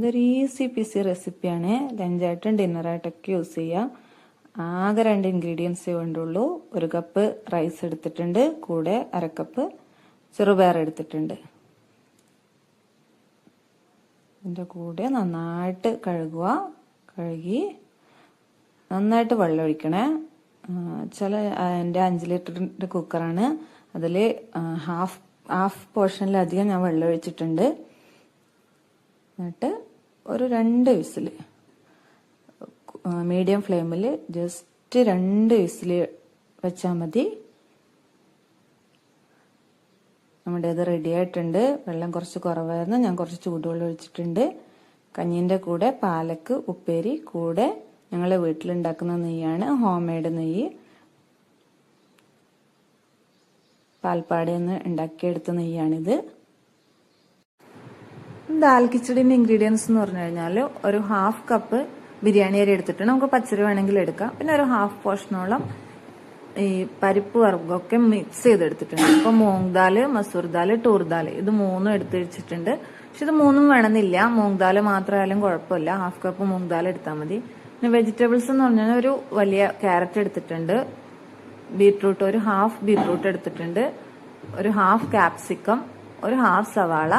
ഇതൊരു easy peasy റെസിപ്പിയാണ്. ലഞ്ചായിട്ടും ഡിന്നറായിട്ടൊക്കെ use ചെയ്യാം. ആകെ 2 ഇൻഗ്രീഡിയൻസേ വേണ്ടുള്ളൂ. 1 കപ്പ് റൈസ് എടുത്തിട്ടുണ്ട്, കൂടെ 1/2 കപ്പ് ചെറുപയർ എടുത്തിട്ടുണ്ട്. ഇതിൻ്റെ കൂടെ നന്നായിട്ട് കഴുകി നന്നായിട്ട് വെള്ളം ഒഴിക്കണേ. എൻ്റെ 5 ലിറ്ററിൻ്റെ കുക്കറാണ്. അതിൽ ഹാഫ് പോർഷനിലധികം ഞാൻ വെള്ളം ഒഴിച്ചിട്ടുണ്ട്. എന്നിട്ട് ഒരു 2 വിസിൽ മീഡിയം ഫ്ലെയിമിൽ ജസ്റ്റ് 2 വിസിൽ വെച്ചാൽ മതി. നമ്മുടെ ഇത് റെഡി ആയിട്ടുണ്ട്. വെള്ളം കുറച്ച് കുറവായിരുന്നു, ഞാൻ കുറച്ച് ചൂടുവെള്ളം ഒഴിച്ചിട്ടുണ്ട്. കഞ്ഞീൻ്റെ കൂടെ പാലക്ക് ഉപ്പേരി, കൂടെ ഞങ്ങളെ വീട്ടിലുണ്ടാക്കുന്ന നെയ്യാണ്, ഹോം മെയ്ഡ് നെയ്യ്, പാൽപ്പാടയിൽ നിന്ന് ഉണ്ടാക്കിയെടുത്ത നെയ്യാണിത്. ദാൽ കിച്ചടിന്റെ ഇൻഗ്രീഡിയൻസ് എന്ന് പറഞ്ഞു കഴിഞ്ഞാൽ ഒരു 1/2 കപ്പ് ബിരിയാണി അരി എടുത്തിട്ട് നമുക്ക് പച്ചരി വേണമെങ്കിൽ എടുക്കാം. പിന്നെ ഒരു 1/2 പോർഷനോളം ഈ പരിപ്പ് വർഗ്ഗമൊക്കെ മിക്സ് ചെയ്തെടുത്തിട്ടുണ്ട്. ഇപ്പൊ മൂങ് ദാല്, മസൂർ ദാല്, ടൂർ ദാല്, ഇത് 3 എടുത്ത് വെച്ചിട്ടുണ്ട്. പക്ഷെ ഇത് 3 വേണമെന്നില്ല, മൂങ് ദാല് മാത്രമായാലും കുഴപ്പമില്ല. 1/2 കപ്പ് മൂങ് ദാൽ എടുത്താൽ മതി. പിന്നെ വെജിറ്റബിൾസ് എന്ന് പറഞ്ഞാൽ ഒരു വലിയ ക്യാരറ്റ് എടുത്തിട്ടുണ്ട്, ബീട്രൂട്ട് ഒരു 1/2 ബീട്രൂട്ട് എടുത്തിട്ടുണ്ട്, ഒരു 1/2 ക്യാപ്സിക്കം, ഒരു 1/2 സവാള,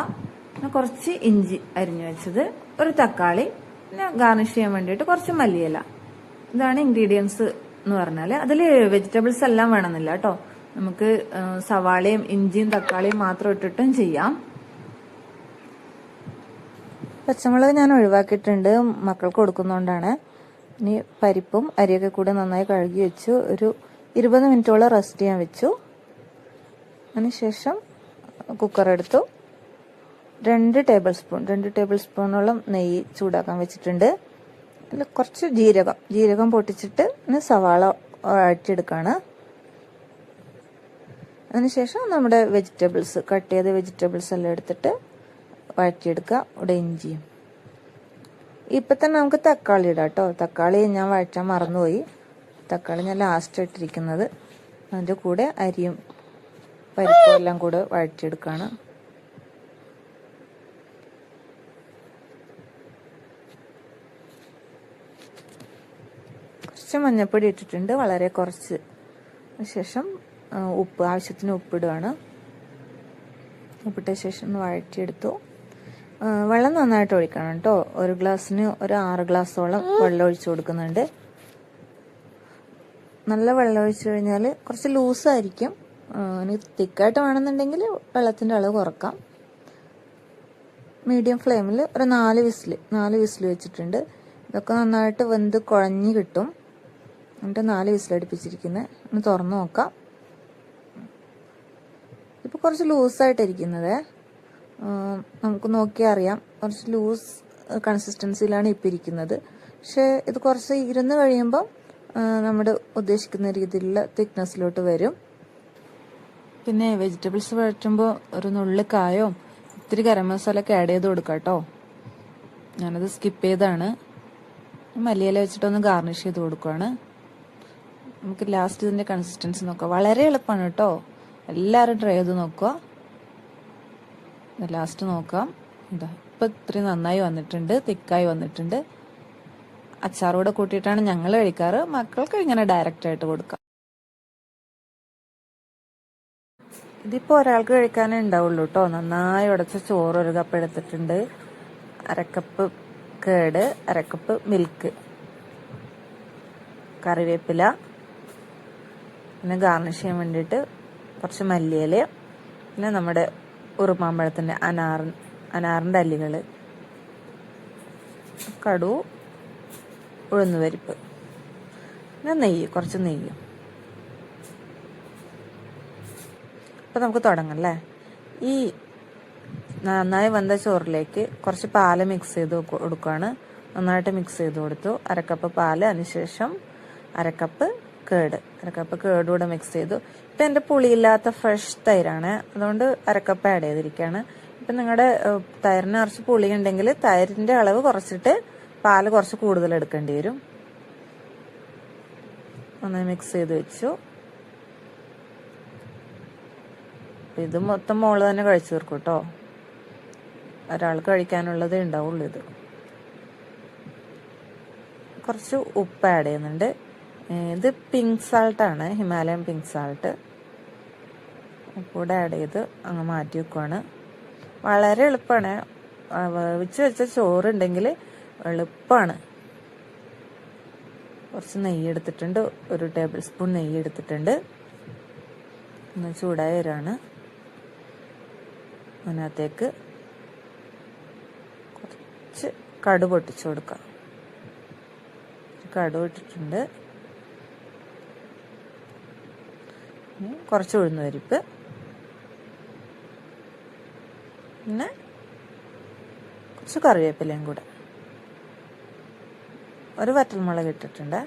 പിന്നെ കുറച്ച് ഇഞ്ചി അരിഞ്ഞു വെച്ചത്, ഒരു തക്കാളി, പിന്നെ ഗാർണിഷ് ചെയ്യാൻ വേണ്ടിയിട്ട് കുറച്ച് മല്ലിയില. ഇതാണ് ഇൻഗ്രീഡിയൻസ് എന്ന് പറഞ്ഞാൽ. അതിൽ വെജിറ്റബിൾസ് എല്ലാം വേണമെന്നില്ല കേട്ടോ. നമുക്ക് സവാളയും ഇഞ്ചിയും തക്കാളിയും മാത്രം ഇട്ടിട്ടും ചെയ്യാം. പച്ചമുളക് ഞാൻ ഒഴിവാക്കിയിട്ടുണ്ട്, മക്കൾക്ക് കൊടുക്കുന്നതുകൊണ്ടാണ്. ഇനി പരിപ്പും അരിയൊക്കെ കൂടെ നന്നായി കഴുകി വെച്ചു. ഒരു 20 മിനിറ്റോളം റെസ്റ്റ് ചെയ്യാൻ വെച്ചു. അതിനുശേഷം കുക്കർ എടുത്തു. 2 ടേബിൾ സ്പൂണോളം നെയ്യ് ചൂടാക്കാൻ വെച്ചിട്ടുണ്ട്. അതിൽ കുറച്ച് ജീരകം പൊട്ടിച്ചിട്ട് സവാള വഴറ്റിയെടുക്കുകയാണ്. അതിനുശേഷം നമ്മുടെ വെജിറ്റബിൾസ്, കട്ട് ചെയ്ത വെജിറ്റബിൾസ് എല്ലാം എടുത്തിട്ട് വഴറ്റിയെടുക്കുക. ഇവിടെ ഇഞ്ചിയും. ഇപ്പം തന്നെ നമുക്ക് തക്കാളി ഇടാം കേട്ടോ. തക്കാളി ഞാൻ വഴറ്റാൻ മറന്നുപോയി. തക്കാളി ഞാൻ ലാസ്റ്റ് ഇട്ടിരിക്കുന്നത്. അതിൻ്റെ കൂടെ അരിയും പരിപ്പും എല്ലാം കൂടെ വഴറ്റിയെടുക്കുകയാണ്. കുറച്ച് മഞ്ഞൾപ്പൊടി ഇട്ടിട്ടുണ്ട്, വളരെ കുറച്ച്. ശേഷം ഉപ്പ്, ആവശ്യത്തിന് ഉപ്പിടുകയാണ്. ഉപ്പിട്ട ശേഷം ഒന്ന് വഴറ്റിയെടുത്തു. വെള്ളം നന്നായിട്ട് ഒഴിക്കണം കേട്ടോ. ഒരു ഗ്ലാസ്സിന് ഒരു 6 ഗ്ലാസോളം വെള്ളം ഒഴിച്ചു കൊടുക്കുന്നുണ്ട്. നല്ല വെള്ളം ഒഴിച്ചു കഴിഞ്ഞാൽ കുറച്ച് ലൂസായിരിക്കും. ഇനി തിക്കായിട്ട് വേണമെന്നുണ്ടെങ്കിൽ വെള്ളത്തിൻ്റെ അളവ് കുറക്കാം. മീഡിയം ഫ്ലെയിമിൽ ഒരു 4 വിസിൽ വെച്ചിട്ടുണ്ട്. ഇതൊക്കെ നന്നായിട്ട് വെന്ത് കുഴഞ്ഞ് കിട്ടും. എന്നിട്ട് 4 വിസിലടുപ്പിച്ചിരിക്കുന്നത്. ഒന്ന് തുറന്നു നോക്കാം. ഇപ്പോൾ കുറച്ച് ലൂസായിട്ടിരിക്കുന്നത്, നമുക്ക് നോക്കിയാൽ അറിയാം. കുറച്ച് ലൂസ് കൺസിസ്റ്റൻസിയിലാണ് ഇപ്പം ഇരിക്കുന്നത്. പക്ഷേ ഇത് കുറച്ച് ഇരുന്ന് കഴിയുമ്പം നമ്മുടെ ഉദ്ദേശിക്കുന്ന രീതിയിലുള്ള തിക്നെസ്സിലോട്ട് വരും. പിന്നെ വെജിറ്റബിൾസ് വഴറ്റുമ്പോൾ ഒരു നുള്ളി കായോ ഇത്തിരി ഗരം മസാല ഒക്കെ ആഡ് ചെയ്ത് കൊടുക്കാം കേട്ടോ. ഞാനത് സ്കിപ്പ് ചെയ്താണ്. മല്ലിയില വെച്ചിട്ടൊന്ന് ഗാർണിഷ് ചെയ്ത് കൊടുക്കുകയാണ്. നമുക്ക് ലാസ്റ്റ് ഇതിൻ്റെ കൺസിസ്റ്റൻസി നോക്കാം. വളരെ എളുപ്പമാണ് കേട്ടോ, എല്ലാവരും ട്രൈ ചെയ്ത് നോക്കുക. ലാസ്റ്റ് നോക്കാം. ഇതാ ഇപ്പം ഇത്രയും നന്നായി വന്നിട്ടുണ്ട്, തിക്കായി വന്നിട്ടുണ്ട്. അച്ചാറോടെ കൂട്ടിയിട്ടാണ് ഞങ്ങൾ കഴിക്കാറ്. മക്കൾക്ക് ഇങ്ങനെ ഡയറക്റ്റ് ആയിട്ട് കൊടുക്കാം. ഇതിപ്പോൾ ഒരാൾക്ക് കഴിക്കാനേ ഉണ്ടാവുള്ളൂ കേട്ടോ. നന്നായി ഉടച്ച ചോറ് 1 കപ്പ് എടുത്തിട്ടുണ്ട്, 1/2 കപ്പ് കേട്, 1/2 കപ്പ് മിൽക്ക്, കറിവേപ്പില, പിന്നെ ഗാർണിഷ് ചെയ്യാൻ വേണ്ടിയിട്ട് കുറച്ച് മല്ലിയില, പിന്നെ നമ്മുടെ ഉറുമാമ്പഴത്തിൻ്റെ അനാറിൻ്റെ അല്ലികൾ, കടു, ഉഴുന്നുപരിപ്പ്, പിന്നെ കുറച്ച് നെയ്യ്. അപ്പം നമുക്ക് തുടങ്ങാം അല്ലേ. ഈ നന്നായി വെന്ത ചോറിലേക്ക് കുറച്ച് പാല് മിക്സ് ചെയ്ത് കൊടുക്കുകയാണ്. നന്നായിട്ട് മിക്സ് ചെയ്ത് കൊടുത്തു. 1/2 കപ്പ് പാല്, അതിനുശേഷം 1/2 കപ്പ് കേടുകൂടെ മിക്സ് ചെയ്തു. ഇപ്പം എൻ്റെ പുളിയില്ലാത്ത ഫ്രഷ് തൈരാണ്, അതുകൊണ്ട് 1/2 കപ്പ് ആഡ് ചെയ്തിരിക്കുകയാണ്. ഇപ്പം നിങ്ങളുടെ തൈരിന് കുറച്ച് പുളി ഉണ്ടെങ്കിൽ തൈരിൻ്റെ അളവ് കുറച്ചിട്ട് പാല് കുറച്ച് കൂടുതൽ എടുക്കേണ്ടി വരും. നന്നായി മിക്സ് ചെയ്ത് വെച്ചു. ഇത് മൊത്തം മോള് തന്നെ കഴിച്ചു തീർക്കും കേട്ടോ. ഒരാൾക്ക് കഴിക്കാനുള്ളതേ ഉണ്ടാവുള്ളൂ ഇത്. കുറച്ച് ഉപ്പ് ആഡ് ചെയ്യുന്നുണ്ട്. ഇത് പിങ്ക് സാൾട്ടാണ്, ഹിമാലയൻ പിങ്ക് സാൾട്ട്. ഉപ്പൂടെ ആഡ് ചെയ്ത് അങ്ങ് മാറ്റി വെക്കുവാണ്. വളരെ എളുപ്പമാണ്. വേവിച്ച് വെച്ച ചോറുണ്ടെങ്കിൽ എളുപ്പമാണ്. കുറച്ച് നെയ്യ് എടുത്തിട്ടുണ്ട്, 1 ടേബിൾ സ്പൂൺ നെയ്യ് എടുത്തിട്ടുണ്ട്. ഒന്ന് ചൂടായി വരാണ്. അതിനകത്തേക്ക് കുറച്ച് കടു പൊട്ടിച്ചു കൊടുക്കാം. കടു ഇട്ടിട്ടുണ്ട്. കുറച്ച് ഉഴുന്ന് പരിപ്പ്, പിന്നെ കുറച്ച് കറിവേപ്പിലയും കൂടെ, 1 വറ്റൽമുളക് ഇട്ടിട്ടുണ്ട്.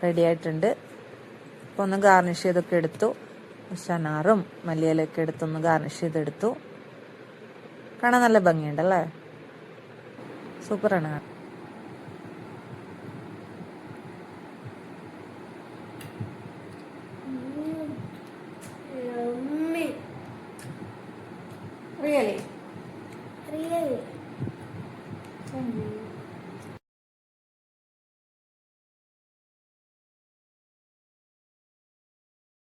റെഡി ആയിട്ടുണ്ട്. അപ്പോൾ ഒന്ന് ഗാർണിഷ് ചെയ്തൊക്കെ എടുത്തു. ചനാറും മല്ലിയിലൊക്കെ എടുത്തൊന്ന് ഗാർണിഷ് ചെയ്തെടുത്തു. കാണാൻ നല്ല ഭംഗിയുണ്ടല്ലേ? സൂപ്പറാണ്. Really? Really? Thank you.